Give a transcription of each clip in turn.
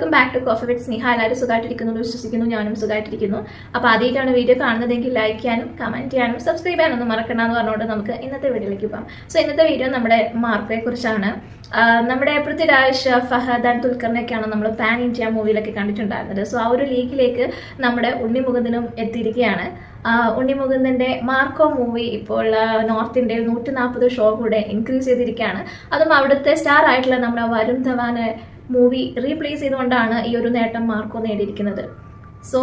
Welcome back to coffee with Sneha. എല്ലാവരും സുഖമായിട്ടിരിക്കുന്നു വിശ്വസിക്കുന്നു. ഞാനും സുഖമായിട്ടിരിക്കുന്നു. അപ്പോൾ ആദ്യമായിട്ടാണ് വീഡിയോ കാണുന്നതെങ്കിൽ ലൈക്ക് ചെയ്യാനും കമൻറ്റ് ചെയ്യാനും സബ്സ്ക്രൈബ് ചെയ്യാനൊന്നും മറക്കണമെന്ന് പറഞ്ഞുകൊണ്ട് നമുക്ക് ഇന്നത്തെ വീഡിയോയിലേക്ക് പോകാം. സോ ഇന്നത്തെ വീഡിയോ നമ്മുടെ മാർക്കോയെ കുറിച്ചാണ്. നമ്മുടെ പൃഥ്വിരാജ്, ഫഹദ് ആൻഡ് ദുൽഖറിനെയൊക്കെയാണ് നമ്മൾ പാൻ ഇന്ത്യ മൂവിയിലൊക്കെ കണ്ടിട്ടുണ്ടായിരുന്നത്. സോ ആ ഒരു ലീഗിലേക്ക് നമ്മുടെ ഉണ്ണി മുകുന്ദനും എത്തിയിരിക്കുകയാണ്. ഉണ്ണി മുകുന്ദന്റെ മാർക്കോ മൂവി ഇപ്പോൾ നോർത്ത് ഇന്ത്യയിൽ 140 ഷോ കൂടെ ഇൻക്രീസ് ചെയ്തിരിക്കുകയാണ്. അതും അവിടുത്തെ സ്റ്റാർ ആയിട്ടുള്ള നമ്മുടെ വരുൺ ധവാനെ മൂവി റീപ്ലേസ് ചെയ്തുകൊണ്ടാണ് ഈ ഒരു നേട്ടം മാർക്കോ നേടിയിരിക്കുന്നത്. സോ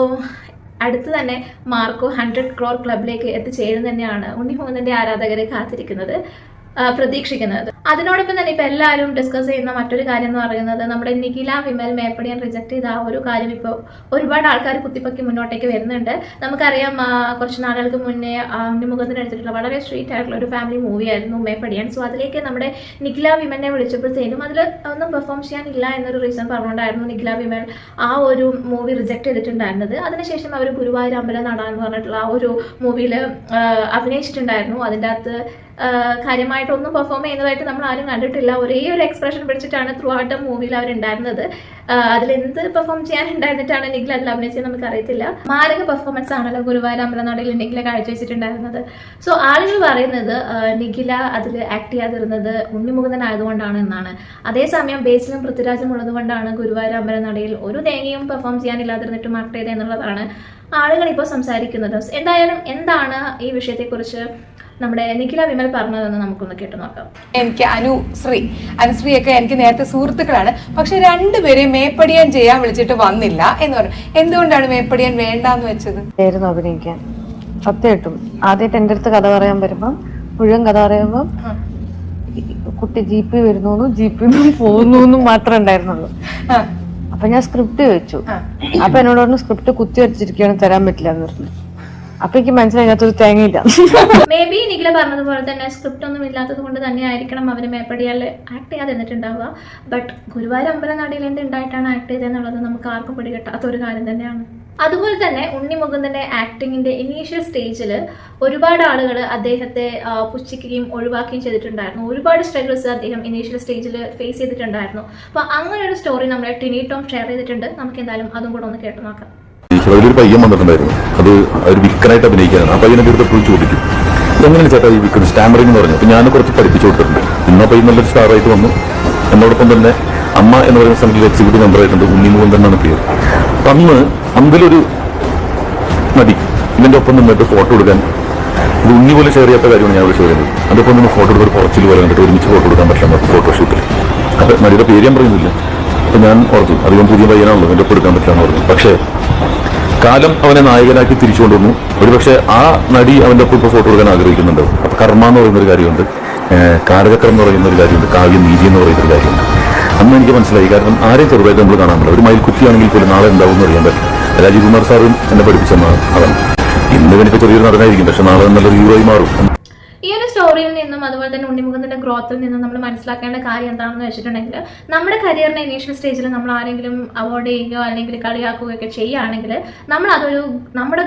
അടുത്ത് തന്നെ മാർക്കോ 100 crore ക്ലബിലേക്ക് എത്തിച്ചേരും തന്നെയാണ് ഉണ്ണി മുകുന്ദന്റെ ആരാധകരെ കാത്തിരിക്കുന്നത്, പ്രതീക്ഷിക്കുന്നത്. അതിനോടൊപ്പം തന്നെ ഇപ്പൊ എല്ലാവരും ഡിസ്കസ് ചെയ്യുന്ന മറ്റൊരു കാര്യം എന്ന് പറയുന്നത് നമ്മുടെ നിഖില വിമൽ മേപ്പടിയാൻ റിജക്ട് ചെയ്ത ആ ഒരു കാര്യം ഇപ്പോൾ ഒരുപാട് ആൾക്കാർ കുത്തിപ്പൊക്കി മുന്നോട്ടേക്ക് വരുന്നുണ്ട്. നമുക്കറിയാം, കുറച്ച് നാളുകൾക്ക് മുന്നേ ഉണ്ണി മുകുന്ദൻ എടുത്തിട്ടുള്ള വളരെ സ്ട്രീറ്റ് ആയിട്ടുള്ള ഒരു ഫാമിലി മൂവിയായിരുന്നു മേപ്പടിയാൻ. സോ അതിലേക്ക് നമ്മുടെ നിഖില വിമലിനെ വിളിച്ചപ്പോഴത്തേനും അതിൽ ഒന്നും പെർഫോം ചെയ്യാനില്ല എന്നൊരു റീസൺ പറഞ്ഞുകൊണ്ടായിരുന്നു നിഖില വിമൽ ആ ഒരു മൂവി റിജക്ട് ചെയ്തിട്ടുണ്ടായിരുന്നത്. അതിനുശേഷം അവർ ഗുരുവായൂർ അമ്പല നട എന്ന് പറഞ്ഞിട്ടുള്ള ആ ഒരു മൂവിയിൽ അഭിനയിച്ചിട്ടുണ്ടായിരുന്നു. അതിൻ്റെ അകത്ത് കാര്യമായിട്ടൊന്നും പെർഫോം ചെയ്യുന്നതായിട്ട് നമ്മൾ ആരും കണ്ടിട്ടില്ല. ഒരേ ഒരു എക്സ്പ്രഷൻ പിടിച്ചിട്ടാണ് ത്രൂ ഔട്ട് മൂവിയിൽ അവരുണ്ടായിരുന്നത്. അതിലെന്ത് പെർഫോം ചെയ്യാനുണ്ടായിരുന്നിട്ടാണ് നിഖില അതിൽ അഭിനയിച്ചത് നമുക്ക് അറിയത്തില്ല. മാരക പെർഫോമൻസ് ആണല്ലോ ഗുരുവായൂർ അമ്പലനടയിൽ നിഖില കാഴ്ചവെച്ചിട്ടുണ്ടായിരുന്നത്. സോ ആളുകൾ പറയുന്നത് നിഖില അതിൽ ആക്ട് ചെയ്യാതിരുന്നത് ഉണ്ണി മുകുന്ദൻ ആയതുകൊണ്ടാണ് എന്നാണ്. അതേസമയം ബേസിലും പൃഥ്വിരാജും ഉള്ളത് കൊണ്ടാണ് ഗുരുവായൂർ അമ്പലനടയിൽ ഒരു തേങ്ങയും പെർഫോം ചെയ്യാനില്ലാതിരുന്നിട്ട് മാർക്ക് ചെയ്തത് എന്നുള്ളതാണ് ആളുകൾ ഇപ്പോൾ സംസാരിക്കുന്നത്. എന്തായാലും എന്താണ് ഈ വിഷയത്തെക്കുറിച്ച് നമ്മുടെ നിഖില വിമൽ പറഞ്ഞതെന്ന് നമുക്കൊന്ന് കേട്ടു നോക്കാം. എനിക്ക് അനുശ്രീയൊക്കെ എനിക്ക് നേരത്തെ സുഹൃത്തുക്കളാണ്. പക്ഷെ രണ്ടുപേരെയും മേപ്പടിയാൻ ചെയ്യാൻ വിളിച്ചിട്ട് വന്നില്ല എന്ന് പറഞ്ഞു. എന്തുകൊണ്ടാണ് മേപ്പടിയാൻ വേണ്ടാന്ന് വെച്ചത്? അഭിനയിക്കാൻ സത്യമായിട്ടും ആദ്യമായിട്ട് എൻ്റെ അടുത്ത് കഥ പറയാൻ വരുമ്പം മുഴുവൻ കഥ പറയുമ്പം കുട്ടി ജീപ്പി വരുന്നു, ജീപ്പിൽ നിന്ന് പോകുന്നു മാത്രമേ ഉണ്ടായിരുന്നുള്ളൂ. അപ്പൊ ഞാൻ സ്ക്രിപ്റ്റ് ചോദിച്ചു. അപ്പൊ എന്നോട് പറഞ്ഞു സ്ക്രിപ്റ്റ് കുത്തി വരച്ചിരിക്കുകയാണ്, തരാൻ പറ്റില്ല എന്ന് പറഞ്ഞു. അപ്പൊ എനിക്ക് മനസ്സിലാകാത്തൊരു തേങ്ങയില്ല. മേ ബി നിഖില പറഞ്ഞതുപോലെ തന്നെ സ്ക്രിപ്റ്റ് ഒന്നും ഇല്ലാത്തത് കൊണ്ട് തന്നെ ആയിരിക്കണം അവര് മേപ്പടിയാൽ ആക്ട് ചെയ്യാതെ എന്നിട്ടുണ്ടാവുക. ബട്ട് ഗുരുവായൂർ അമ്പലനടയിൽ എന്തുണ്ടായിട്ടാണ് ആക്ട് ചെയ്തതെന്നുള്ളത് നമുക്ക് ആർക്കും പിടികിട്ടാത്ത ഒരു കാര്യം തന്നെയാണ്. അതുപോലെ തന്നെ ഉണ്ണി മുകുന്ദന്റെ ആക്ടിങ്ങിന്റെ ഇനീഷ്യൽ സ്റ്റേജിൽ ഒരുപാട് ആളുകൾ അദ്ദേഹത്തെ പുച്ഛിക്കുകയും ഒഴിവാക്കുകയും ചെയ്തിട്ടുണ്ടായിരുന്നു. ഒരുപാട് സ്ട്രഗിൾസ് അദ്ദേഹം ഇനീഷ്യൽ സ്റ്റേജിൽ ഫേസ് ചെയ്തിട്ടുണ്ടായിരുന്നു. അപ്പൊ അങ്ങനെ ഒരു സ്റ്റോറി നമ്മുടെ ടിനി ടോം ഷെയർ ചെയ്തിട്ടുണ്ട്. നമുക്ക് എന്തായാലും അതും കൂടെ ഒന്ന് കേട്ടു നോക്കാം. ഒരു പയ്യൻ വന്നിട്ടുണ്ടായിരുന്നു, അത് ഒരു വിക്കനായിട്ട് അഭിനയിക്കാനാണ്. ആ പയ്യനെ അടുത്ത് എപ്പോഴും ചോദിക്കും, എങ്ങനെയാണ് ചേട്ടാ ഈ വിക്കൻ സ്റ്റാമറിംഗ് എന്ന് പറഞ്ഞു. അപ്പൊ ഞാൻ കുറച്ച് പഠിപ്പിച്ചു കൊടുത്തിട്ടുണ്ട്. ഇന്ന പയ്യൻ നല്ലൊരു സ്റ്റാറായിട്ട് വന്നു. എന്നോടൊപ്പം തന്നെ അമ്മ എന്ന് പറയുന്ന സ്ഥലത്തിൽ എക്സിക്യൂട്ടീവ് മെമ്പറായിട്ടുണ്ട്. ഉണ്ണി മുകുന്ദൻ എന്നാണ് പേര്. അപ്പൊ അന്ന് അമ്പിലൊരു നടി ഇതിന്റെ ഒപ്പം നിന്നിട്ട് ഫോട്ടോ എടുക്കാൻ ഇത് ഉണ്ണി പോലെ ഷെയർ ചെയ്യാത്ത കാര്യമാണ് ഞാൻ വിളിച്ചു പറയുന്നത്. അതിപ്പം നിന്ന് ഫോട്ടോ എടുക്കാൻ കുറച്ചിൽ പോലെ കണ്ടിട്ട് ഒരുമിച്ച് ഫോട്ടോ എടുക്കാൻ പറ്റില്ല ഫോട്ടോഷൂട്ടിൽ. അപ്പൊ നടിയുടെ പേര് ഞാൻ പറയുന്നില്ല. അപ്പൊ ഞാൻ ഓർത്തു അധികം പുതിയ പയ്യനാണല്ലോ, എൻ്റെ ഒപ്പം എടുക്കാൻ പറ്റില്ല എന്ന് പറഞ്ഞു. പക്ഷേ കാലം അവനെ നായകനാക്കി തിരിച്ചു കൊണ്ടുവന്നു. ഒരുപക്ഷെ ആ നടി അവൻ്റെ ഒപ്പം ഇപ്പോൾ ഫോട്ടോ എടുക്കാൻ ആഗ്രഹിക്കുന്നുണ്ടാവും. അപ്പൊ കർമ്മ എന്ന് പറയുന്നൊരു കാര്യമുണ്ട്, കാലചക്രം എന്ന് പറയുന്ന ഒരു കാര്യമുണ്ട്, കാവ്യ നീതി എന്ന് പറയുന്നൊരു കാര്യമുണ്ട്. അന്ന് എനിക്ക് മനസ്സിലായി. കാരണം ആരെയും ചെറുതായിട്ട് നമ്മൾ കാണാൻ പറ്റില്ല. ഒരു മയിൽക്കുറ്റിയാണെങ്കിൽ പോലും നാളെ എന്താവും എന്ന് അറിയാൻ പറ്റില്ല. രാജീവ് കുമാർ സാറും എന്നെ പഠിപ്പിച്ചെന്നാണ് അതാണ്. ഇന്ന് എനിക്ക് ചെറിയൊരു നടനായിരിക്കും, പക്ഷെ നാളെ നല്ലൊരു ഹീറോയി മാറും. ഈ ഒരു സ്റ്റോറിയിൽ നിന്നും അതുപോലെ തന്നെ ഉണ്ണി മുകുന്ദന്റെ ഗ്രോത്തിൽ നിന്നും നമ്മൾ മനസ്സിലാക്കേണ്ട കാര്യം എന്താണെന്ന് വെച്ചിട്ടുണ്ടെങ്കിൽ, നമ്മുടെ കരിയറിന്റെ ഇനീഷ്യൽ സ്റ്റേജിൽ നമ്മൾ ആരെങ്കിലും അവോയ്ഡ് ചെയ്യുകയോ അല്ലെങ്കിൽ കളിയാക്കുകയൊക്കെ ചെയ്യുകയാണെങ്കിൽ നമ്മൾ അതൊരു നമ്മുടെ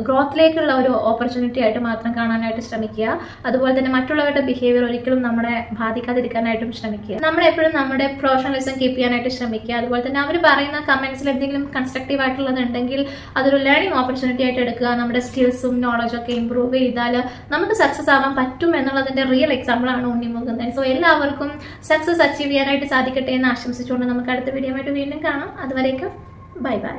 ഗ്രോത്തിലേക്കുള്ള ഒരു ഓപ്പർച്യൂണിറ്റി ആയിട്ട് മാത്രം കാണാനായിട്ട് ശ്രമിക്കുക. അതുപോലെ തന്നെ മറ്റുള്ളവരുടെ ബിഹേവിയർ ഒരിക്കലും നമ്മളെ ബാധിക്കാതിരിക്കാനായിട്ടും ശ്രമിക്കുക. നമ്മളെപ്പോഴും നമ്മുടെ പ്രൊഫഷണലിസം കീപ്പ് ചെയ്യാനായിട്ട് ശ്രമിക്കുക. അതുപോലെ തന്നെ അവർ പറയുന്ന കമന്റ്സിൽ എന്തെങ്കിലും കൺസ്ട്രക്റ്റീവ് ആയിട്ടുള്ളതുണ്ടെങ്കിൽ അതൊരു ലേണിംഗ് ഓപ്പർച്യൂണിറ്റി ആയിട്ട് എടുക്കുക. നമ്മുടെ സ്കിൽസും നോളജും ഒക്കെ ഇമ്പ്രൂവ് ചെയ്താൽ നമുക്ക് സക്സസ് ആവാൻ പറ്റും എന്നുള്ളതിന്റെ റിയൽ എക്സാമ്പിൾ ആണ് ഉണ്ണി മുകുന്ദൻ. സോ എല്ലാവർക്കും സക്സസ് അച്ചീവ് ചെയ്യാനായിട്ട് സാധിക്കട്ടെ എന്ന് ആശംസിച്ചുകൊണ്ട് നമുക്ക് അടുത്ത വീഡിയോ ആയിട്ട് വീണ്ടും കാണാം. അതുവരേക്കും ബൈ ബൈ.